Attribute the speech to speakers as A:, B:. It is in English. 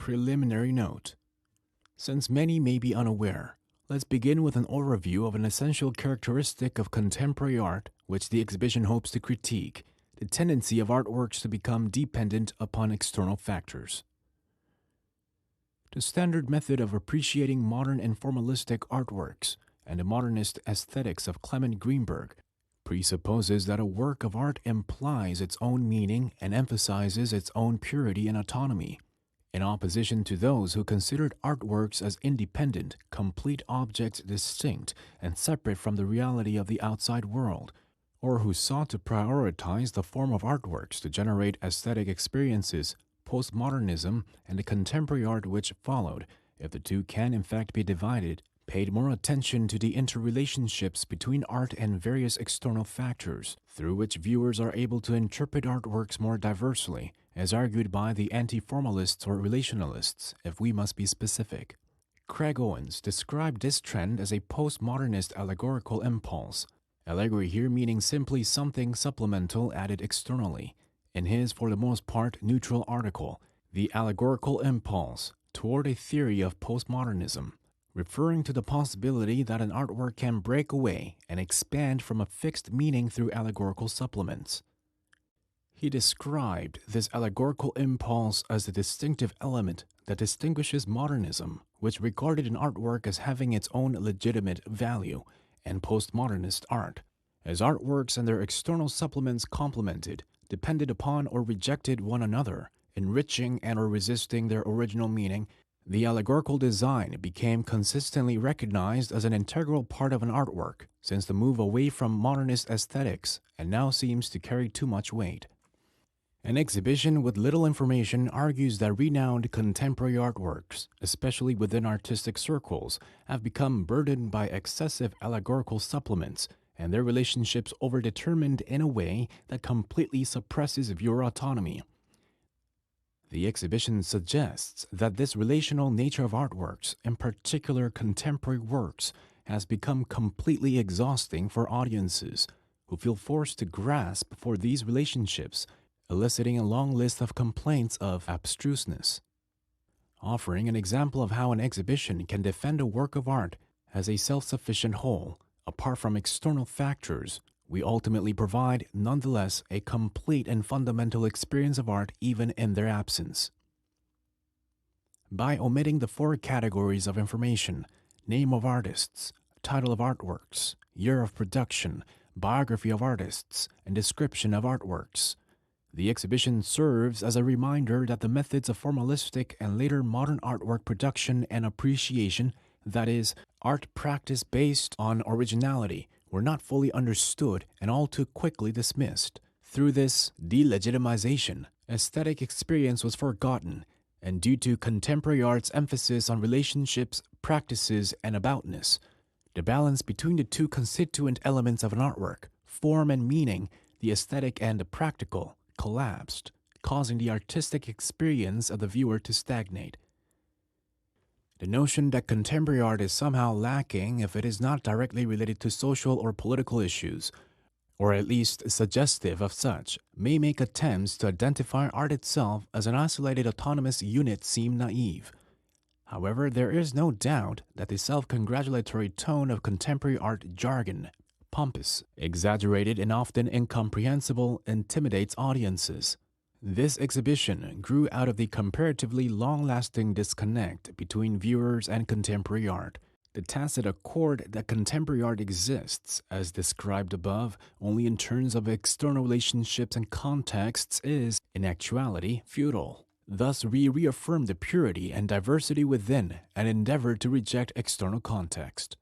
A: Preliminary note. Since many may be unaware, let's begin with an overview of an essential characteristic of contemporary art which the exhibition hopes to critique: the tendency of artworks to become dependent upon external factors. The standard method of appreciating modern and formalistic artworks and the modernist aesthetics of Clement Greenberg presupposes that a work of art implies its own meaning and emphasizes its own purity and autonomy, in opposition to those who considered artworks as independent, complete objects distinct and separate from the reality of the outside world, or who sought to prioritize the form of artworks to generate aesthetic experiences. Postmodernism and the contemporary art which followed, if the two can in fact be divided, paid more attention to the interrelationships between art and various external factors, through which viewers are able to interpret artworks more diversely, as argued by the anti-formalists or relationalists, if we must be specific. Craig Owens described this trend as a postmodernist allegorical impulse, allegory here meaning simply something supplemental added externally. In his, for the most part, neutral article, The Allegorical Impulse Toward a Theory of Postmodernism, referring to the possibility that an artwork can break away and expand from a fixed meaning through allegorical supplements. He described this allegorical impulse as the distinctive element that distinguishes modernism, which regarded an artwork as having its own legitimate value, and postmodernist art, as artworks and their external supplements complemented, depended upon or rejected one another, enriching and or resisting their original meaning. The allegorical design became consistently recognized as an integral part of an artwork since the move away from modernist aesthetics, and now seems to carry too much weight. An exhibition with little information argues that renowned contemporary artworks, especially within artistic circles, have become burdened by excessive allegorical supplements, and their relationships overdetermined in a way that completely suppresses viewer autonomy. The exhibition suggests that this relational nature of artworks, in particular contemporary works, has become completely exhausting for audiences who feel forced to grasp for these relationships, eliciting a long list of complaints of abstruseness. Offering an example of how an exhibition can defend a work of art as a self-sufficient whole, apart from external factors, we ultimately provide, nonetheless, a complete and fundamental experience of art even in their absence. By omitting the four categories of information: name of artists, title of artworks, year of production, biography of artists, and description of artworks, the exhibition serves as a reminder that the methods of formalistic and later modern artwork production and appreciation, that is, art practice based on originality, were not fully understood and all too quickly dismissed. Through this delegitimization, aesthetic experience was forgotten, and due to contemporary art's emphasis on relationships, practices, and aboutness, the balance between the two constituent elements of an artwork, form and meaning, the aesthetic and the practical, collapsed, causing the artistic experience of the viewer to stagnate. The notion that contemporary art is somehow lacking if it is not directly related to social or political issues, or at least suggestive of such, may make attempts to identify art itself as an isolated autonomous unit seem naive. However, there is no doubt that the self-congratulatory tone of contemporary art jargon, pompous, exaggerated, and often incomprehensible, intimidates audiences. This exhibition grew out of the comparatively long-lasting disconnect between viewers and contemporary art. The tacit accord that contemporary art exists, as described above, only in terms of external relationships and contexts is, in actuality, futile. Thus, we reaffirm the purity and diversity within and endeavor to reject external context.